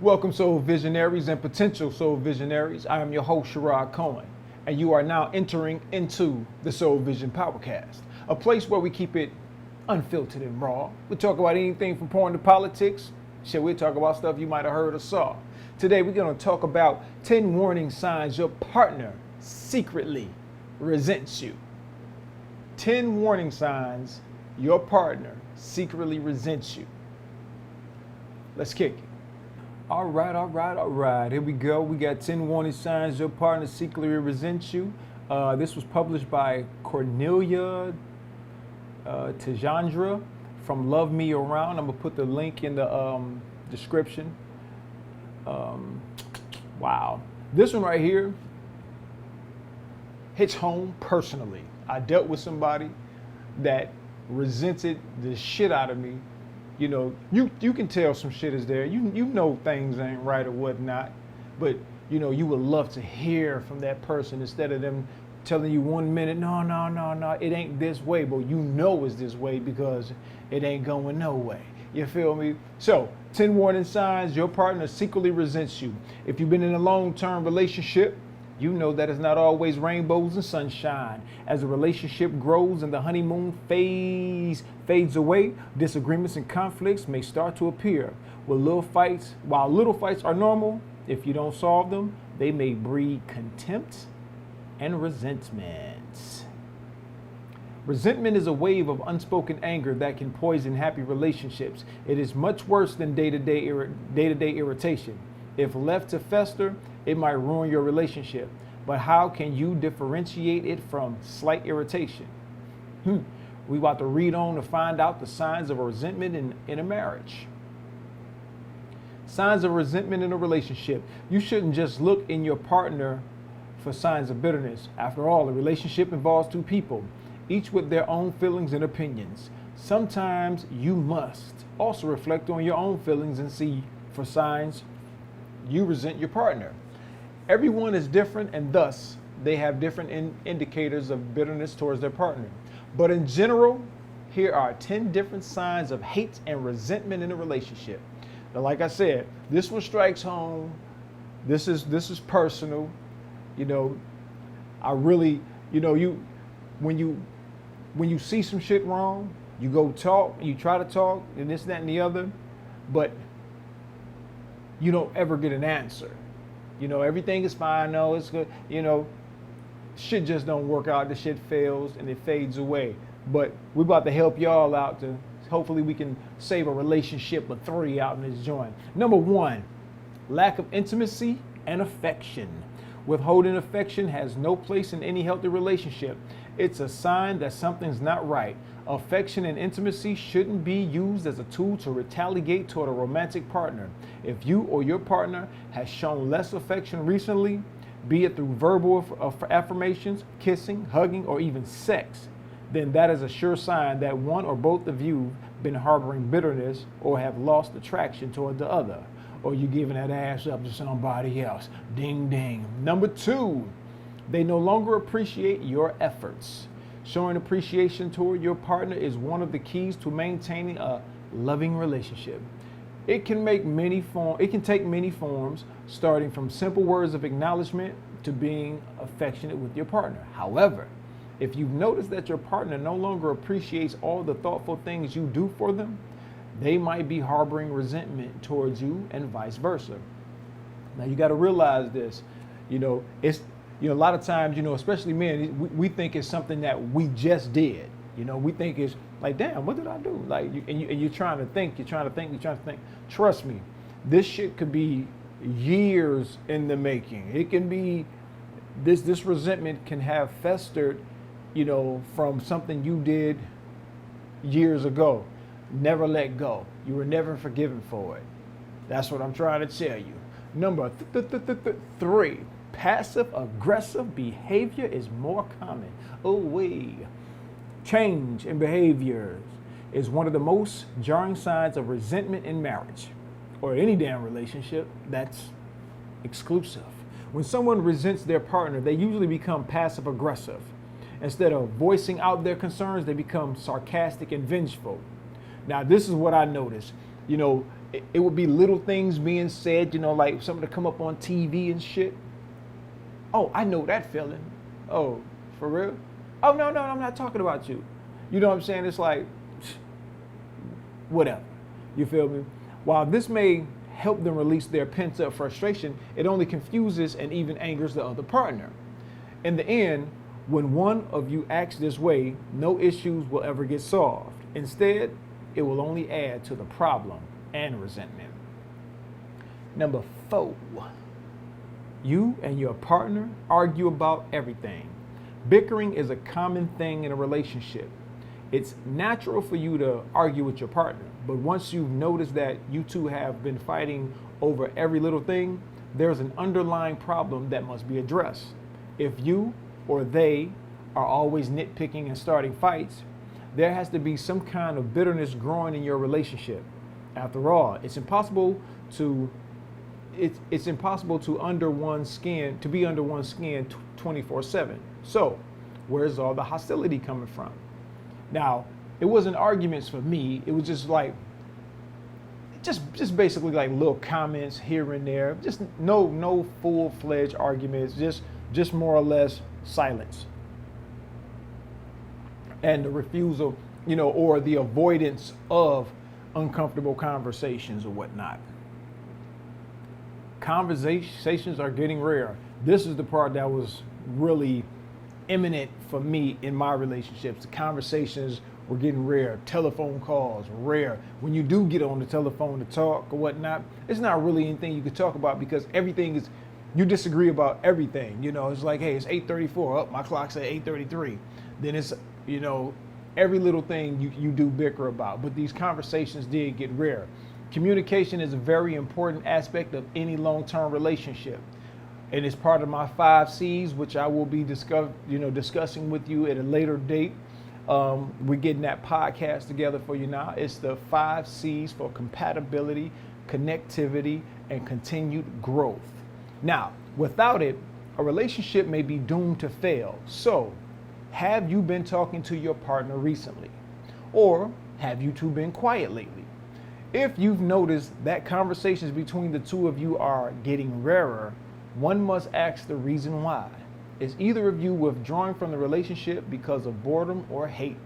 Welcome, soul visionaries and potential soul visionaries. I am your host, Sherrod Cohen, and you are now entering into the Soul Vision Powercast, a place where we keep it unfiltered and raw. We talk about anything from porn to politics. Shit, we talk about stuff you might have heard or saw. Today, we're going to talk about 10 warning signs your partner secretly resents you. 10 warning signs your partner secretly resents you. Let's kick it. All right. Here we go. We got 10 warning signs your partner secretly resents you. This was published by Cornelia Tajandra from Love Me Around. I'm going to put the link in the description. Wow. This one right here hits home personally. I dealt with somebody that resented the shit out of me. You know, you can tell some shit is there. You know things ain't right or whatnot, but you know you would love to hear from that person instead of them telling you 1 minute, no, it ain't this way, but you know it's this way because it ain't going no way. You feel me? So, 10 warning signs your partner secretly resents you. If you've been in a long-term relationship, you know that it's not always rainbows and sunshine. As the relationship grows and the honeymoon phase fades away, disagreements and conflicts may start to appear. While little fights are normal, if you don't solve them, they may breed contempt and resentment. Resentment is a wave of unspoken anger that can poison happy relationships. It is much worse than day-to-day irritation. If left to fester, it might ruin your relationship. But how can you differentiate it from slight irritation? We about to read on to find out the signs of resentment in a marriage. Signs of resentment in a relationship. You shouldn't just look in your partner for signs of bitterness. After all, a relationship involves two people, each with their own feelings and opinions. Sometimes you must also reflect on your own feelings and see for signs you resent your partner. Everyone is different, and thus they have different indicators of bitterness towards their partner. But in general, here are 10 different signs of hate and resentment in a relationship. Now, like I said, this one strikes home. This is personal. You know, I really, you know, when you see some shit wrong, you go talk, you try to talk, and this, that, and the other, but you don't ever get an answer. You know, everything is fine, no, it's good. You know, shit just don't work out. The shit fails and it fades away. But we're about to help y'all out to hopefully we can save a relationship of 3 out in this joint. Number 1, lack of intimacy and affection. Withholding affection has no place in any healthy relationship. It's a sign that something's not right. Affection and intimacy shouldn't be used as a tool to retaliate toward a romantic partner. If you or your partner has shown less affection recently, be it through verbal affirmations, kissing, hugging, or even sex, then that is a sure sign that one or both of you been harboring bitterness or have lost attraction toward the other, or you giving that ass up to somebody else. Ding, ding. Number 2, they no longer appreciate your efforts. Showing appreciation toward your partner is one of the keys to maintaining a loving relationship. It can take many forms, starting from simple words of acknowledgement to being affectionate with your partner. However, if you've noticed that your partner no longer appreciates all the thoughtful things you do for them, they might be harboring resentment towards you and vice versa. Now you got to realize this, a lot of times, especially men, we think it's something that we just did. We think it's like, damn, what did I do? Like, you're trying to think. Trust me, this shit could be years in the making. It can be, this resentment can have festered, from something you did years ago. Never let go. You were never forgiven for it. That's what I'm trying to tell you. Number 3. Passive-aggressive behavior is more common. Change in behaviors is one of the most jarring signs of resentment in marriage or any damn relationship that's exclusive. When someone resents their partner, they usually become passive-aggressive. Instead of voicing out their concerns, they become sarcastic and vengeful. Now, this is what I noticed. it would be little things being said, like something to come up on TV and shit. Oh, I know that feeling. Oh, for real? Oh, no, I'm not talking about you. You know what I'm saying? It's like, whatever. You feel me? While this may help them release their pent-up frustration, it only confuses and even angers the other partner. In the end, when one of you acts this way, no issues will ever get solved. Instead, it will only add to the problem and resentment. Number 4, you and your partner argue about everything. Bickering is a common thing in a relationship. It's natural for you to argue with your partner, but once you've noticed that you two have been fighting over every little thing, there's an underlying problem that must be addressed. If you or they are always nitpicking and starting fights, there has to be some kind of bitterness growing in your relationship. After all, it's impossible to under one's skin, to be under one's skin 24/7. So, where's all the hostility coming from? Now, it wasn't arguments for me. It was just basically like little comments here and there. Just no full-fledged arguments. Just more or less silence. And the refusal, or the avoidance of uncomfortable conversations or whatnot. Conversations are getting rare. This is the part that was really imminent for me in my relationships. The conversations were getting rare. Telephone calls, rare. When you do get on the telephone to talk or whatnot, it's not really anything you could talk about because everything is, you disagree about everything. It's like, hey, it's 8:34. Oh, my clock said 8:33. Then it's, every little thing you do bicker about. But these conversations did get rare. Communication is a very important aspect of any long-term relationship. And it's part of my 5 C's, which I will be discussing with you at a later date. We're getting that podcast together for you now. It's the 5 C's for compatibility, connectivity, and continued growth. Now, without it, a relationship may be doomed to fail. So, have you been talking to your partner recently? Or have you two been quiet lately? If you've noticed that conversations between the two of you are getting rarer, one must ask the reason why. Is either of you withdrawing from the relationship because of boredom or hate?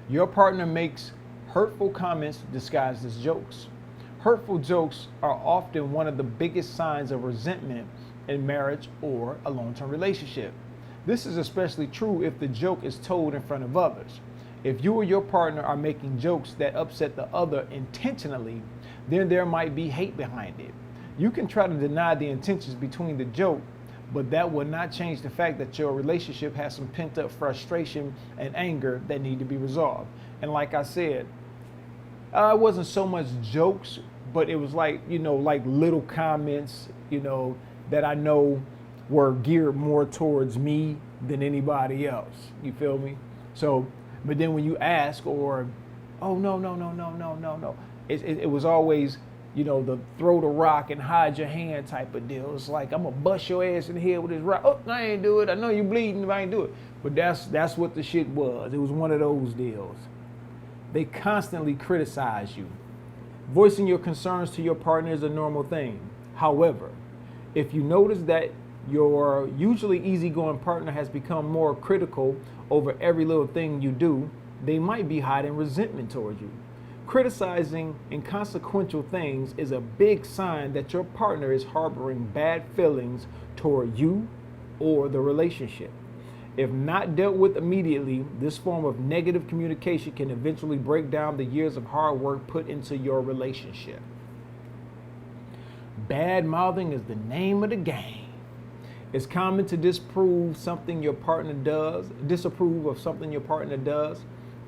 Your partner makes hurtful comments disguised as jokes. Hurtful jokes are often one of the biggest signs of resentment in marriage or a long-term relationship. This is especially true if the joke is told in front of others. If you or your partner are making jokes that upset the other intentionally, then there might be hate behind it. You can try to deny the intentions between the joke, but that will not change the fact that your relationship has some pent-up frustration and anger that need to be resolved. And like I said, it wasn't so much jokes, but it was like little comments, that I know were geared more towards me than anybody else. You feel me? So, but then when you ask oh, no. It was always, the throw the rock and hide your hand type of deal. It's like, I'm going to bust your ass in the head with this rock. Oh, I ain't do it. I know you bleeding if I ain't do it. But that's what the shit was. It was one of those deals. They constantly criticize you. Voicing your concerns to your partner is a normal thing. However, if you notice that your usually easygoing partner has become more critical over every little thing you do, they might be hiding resentment towards you. Criticizing inconsequential things is a big sign that your partner is harboring bad feelings toward you or the relationship. If not dealt with immediately, this form of negative communication can eventually break down the years of hard work put into your relationship. Bad mouthing is the name of the game. It's common to disapprove of something your partner does,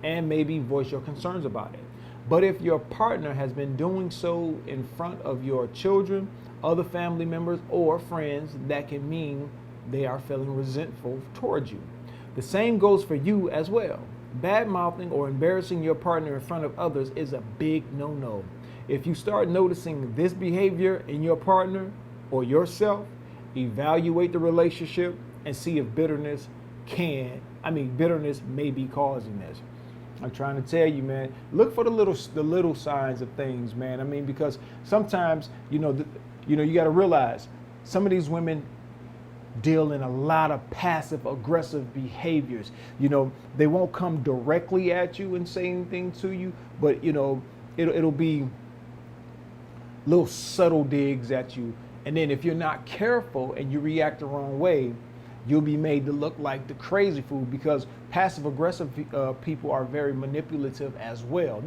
and maybe voice your concerns about it. But if your partner has been doing so in front of your children, other family members, or friends, that can mean they are feeling resentful towards you. The same goes for you as well. Bad mouthing or embarrassing your partner in front of others is a big no-no. If you start noticing this behavior in your partner or yourself, evaluate the relationship and see if bitterness may be causing this. I'm trying to tell you, man. Look for the little signs of things, man. I mean, because sometimes, you got to realize some of these women deal in a lot of passive aggressive behaviors. They won't come directly at you and say anything to you, but it'll be little subtle digs at you. And then if you're not careful and you react the wrong way, you'll be made to look like the crazy fool, because passive aggressive people are very manipulative as well.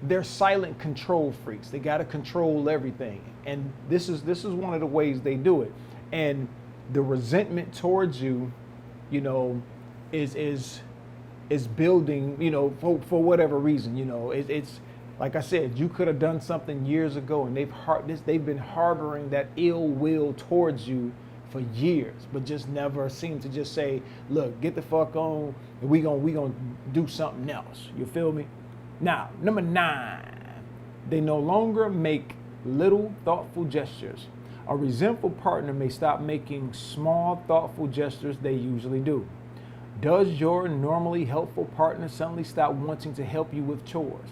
They're silent control freaks. They got to control everything. And this is one of the ways they do it. And the resentment towards you, is building, for whatever reason. It's like I said, you could have done something years ago, and they've been harboring that ill will towards you for years, but just never seem to just say, look, get the fuck on, and we gonna do something else. You feel me? Now, number 9, they no longer make little thoughtful gestures. A resentful partner may stop making small thoughtful gestures they usually do. Does your normally helpful partner suddenly stop wanting to help you with chores?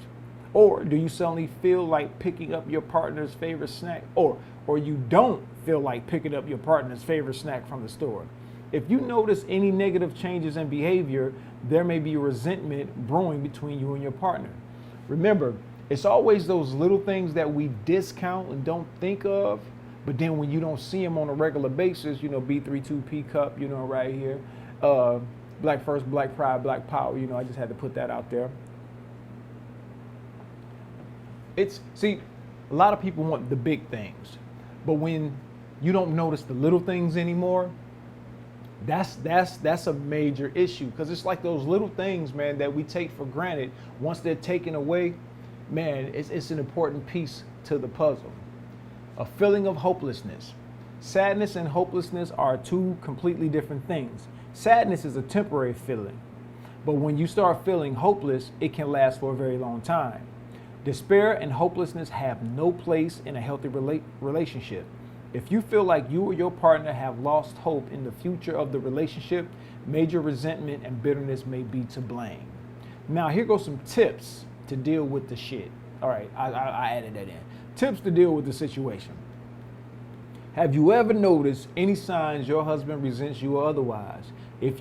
Or do you suddenly feel like picking up your partner's favorite snack? Or you don't feel like picking up your partner's favorite snack from the store? If you notice any negative changes in behavior, there may be resentment brewing between you and your partner. Remember, it's always those little things that we discount and don't think of, but then when you don't see them on a regular basis, B32P cup, right here, Black First, Black Pride, Black Power, I just had to put that out there. See, a lot of people want the big things, but when you don't notice the little things anymore, that's a major issue, because it's like those little things, man, that we take for granted. Once they're taken away, man, it's an important piece to the puzzle. A feeling of hopelessness. Sadness and hopelessness are two completely different things. Sadness is a temporary feeling, but when you start feeling hopeless, it can last for a very long time. Despair and hopelessness have no place in a healthy relationship. If you feel like you or your partner have lost hope in the future of the relationship, major resentment and bitterness may be to blame. Now, here goes some tips to deal with the shit. All right, I added that in. Tips to deal with the situation. Have you ever noticed any signs your husband resents you or otherwise? If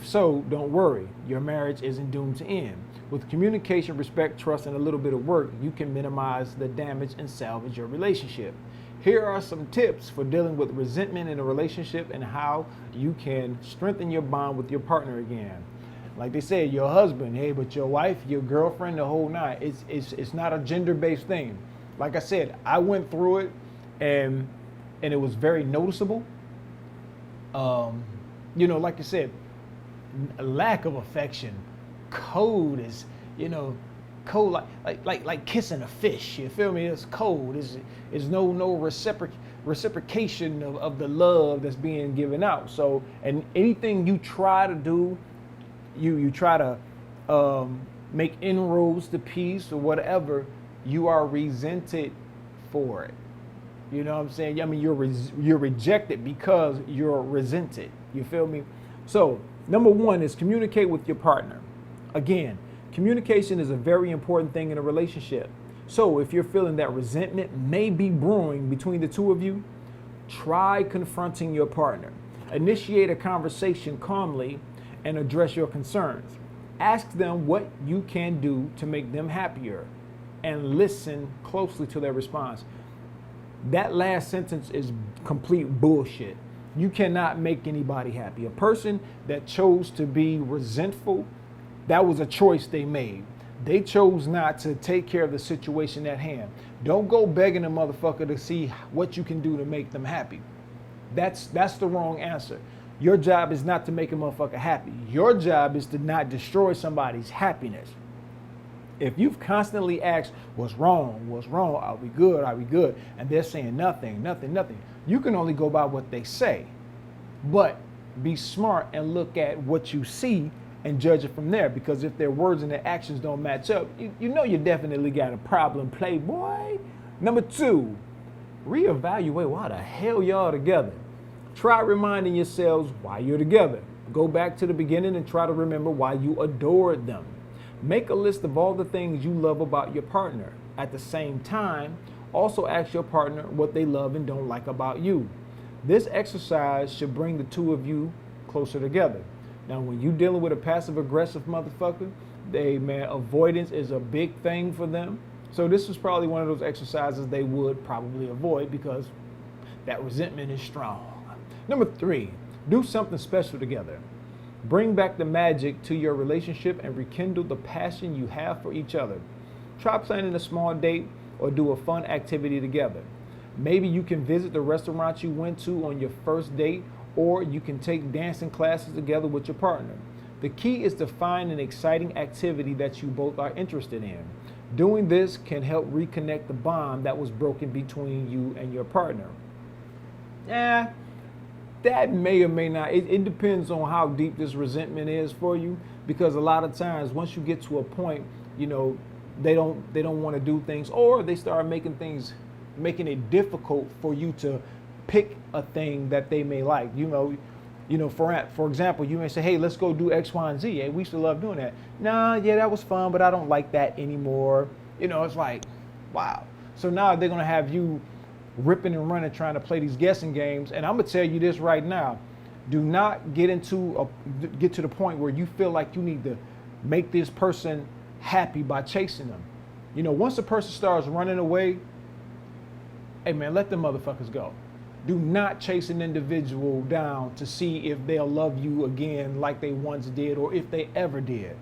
so, don't worry. Your marriage isn't doomed to end. With communication, respect, trust, and a little bit of work, you can minimize the damage and salvage your relationship. Here are some tips for dealing with resentment in a relationship and how you can strengthen your bond with your partner again. Like they say, your husband, hey, but your wife, your girlfriend, the whole nine. It's not a gender-based thing. Like I said, I went through it, and it was very noticeable. Like I said, a lack of affection. Cold is, cold like kissing a fish. You feel me? It's cold. It's no reciprocation of the love that's being given out. So, and anything you try to do, you try to make inroads to peace or whatever, you are resented for it. You know what I'm saying? I mean, you're rejected because you're resented. You feel me? So, number 1 is communicate with your partner. Again, communication is a very important thing in a relationship. So if you're feeling that resentment may be brewing between the two of you, try confronting your partner. Initiate a conversation calmly and address your concerns. Ask them what you can do to make them happier and listen closely to their response. That last sentence is complete bullshit. You cannot make anybody happy. A person that chose to be resentful, that was a choice they made. They chose not to take care of the situation at hand. Don't go begging a motherfucker to see what you can do to make them happy. That's the wrong answer. Your job is not to make a motherfucker happy. Your job is to not destroy somebody's happiness. If you've constantly asked, what's wrong? Are we good? And they're saying nothing. You can only go by what they say. But be smart and look at what you see and judge it from there. Because if their words and their actions don't match up, you know you definitely got a problem, playboy. Number 2, reevaluate why the hell y'all together. Try reminding yourselves why you're together. Go back to the beginning and try to remember why you adored them. Make a list of all the things you love about your partner. At the same time, also ask your partner what they love and don't like about you. This exercise should bring the two of you closer together. Now, when you're dealing with a passive aggressive motherfucker, avoidance is a big thing for them. So this is probably one of those exercises they would probably avoid because that resentment is strong. Number 3, do something special together. Bring back the magic to your relationship and rekindle the passion you have for each other. Try planning a small date or do a fun activity together. Maybe you can visit the restaurant you went to on your first date, or you can take dancing classes together with your partner. The key is to find an exciting activity that you both are interested in. Doing this can help reconnect the bond that was broken between you and your partner. That may or may not. It depends on how deep this resentment is for you, because a lot of times once you get to a point, they don't want to do things, or they start making it difficult for you to pick a thing that they may like. For example, you may say, hey, let's go do X, Y, and Z. Hey, we used to love doing that. Nah, yeah, that was fun, but I don't like that anymore. It's like, wow. So now they're gonna have you ripping and running trying to play these guessing games. And I'm gonna tell you this right now: do not get to the point where you feel like you need to make this person happy by chasing them. Once a person starts running away, hey man, let them motherfuckers go. Do not chase an individual down to see if they'll love you again like they once did, or if they ever did.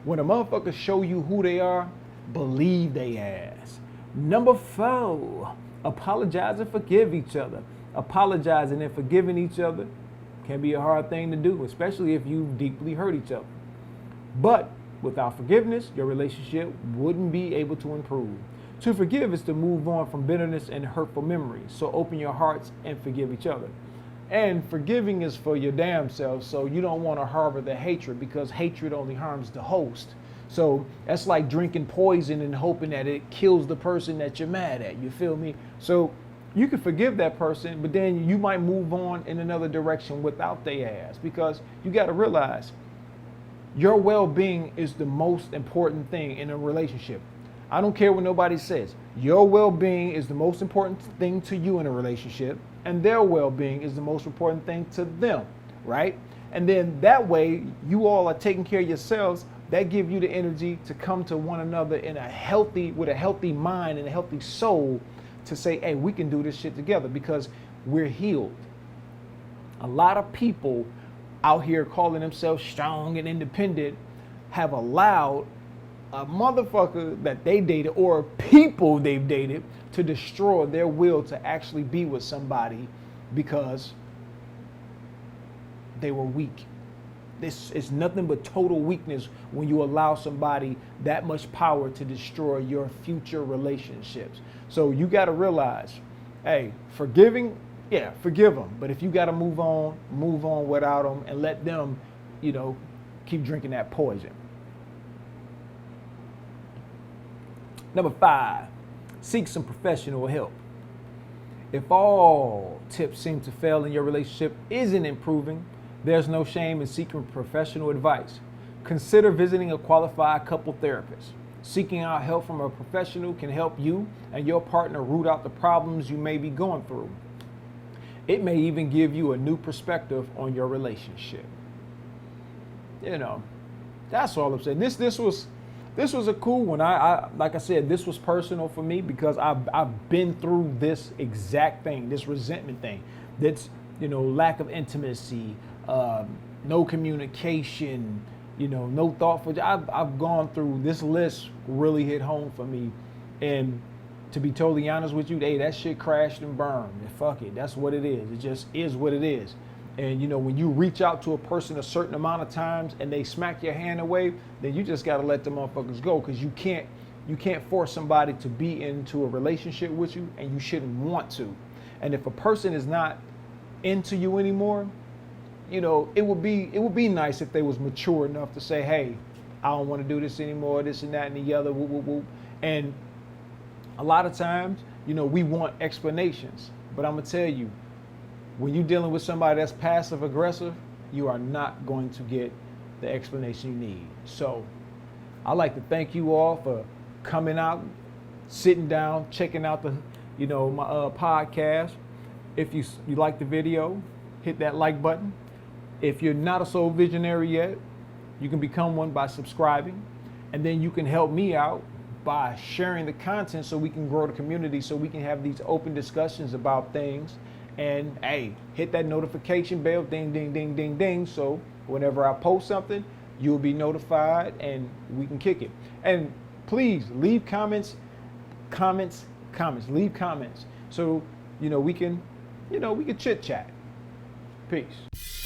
When a motherfucker show you who they are, believe they ass. Number 4, apologize and forgive each other. Apologizing and forgiving each other can be a hard thing to do, especially if you deeply hurt each other. But without forgiveness, your relationship wouldn't be able to improve. To forgive is to move on from bitterness and hurtful memories. So open your hearts and forgive each other. And forgiving is for your damn self, so you don't want to harbor the hatred, because hatred only harms the host. So that's like drinking poison and hoping that it kills the person that you're mad at. You feel me? So you can forgive that person, but then you might move on in another direction without their ass, because you got to realize your well-being is the most important thing in a relationship. I don't care what nobody says. Your well-being is the most important thing to you in a relationship, and their well-being is the most important thing to them, right? And then that way, you all are taking care of yourselves. That gives you the energy to come to one another with a healthy mind and a healthy soul to say, hey, we can do this shit together because we're healed. A lot of people out here calling themselves strong and independent have allowed a motherfucker that they dated, or people they've dated, to destroy their will to actually be with somebody because they were weak. This is nothing but total weakness when you allow somebody that much power to destroy your future relationships. So you got to realize, hey, forgive them. But if you got to move on without them and let them, keep drinking that poison. Number 5, seek some professional help. If all tips seem to fail and your relationship isn't improving, there's no shame in seeking professional advice. Consider visiting a qualified couple therapist. Seeking out help from a professional can help you and your partner root out the problems you may be going through. It may even give you a new perspective on your relationship. That's all I'm saying. This was a cool one. I like I said, this was personal for me because I've been through this exact thing, this resentment thing. That's, lack of intimacy, no communication, no thoughtful. I've gone through this list. Really hit home for me, and to be totally honest with you, hey, that shit crashed and burned. And fuck it, that's what it is. It just is what it is. And when you reach out to a person a certain amount of times and they smack your hand away, then you just got to let the motherfuckers go, because you can't force somebody to be into a relationship with you, and you shouldn't want to. And if a person is not into you anymore, it would be nice if they was mature enough to say, hey, I don't want to do this anymore, this and that and the other, whoop, whoop, whoop. And a lot of times, we want explanations, but I'm gonna tell you, when you're dealing with somebody that's passive aggressive, you are not going to get the explanation you need. So I'd like to thank you all for coming out, sitting down, checking out the, my podcast. If you like the video, hit that like button. If you're not a soul visionary yet, you can become one by subscribing. And then you can help me out by sharing the content so we can grow the community, so we can have these open discussions about things. And hey, hit that notification bell, ding, ding, ding, ding, ding. So whenever I post something, you'll be notified and we can kick it. And please leave comments, leave comments. So, we can chit chat. Peace.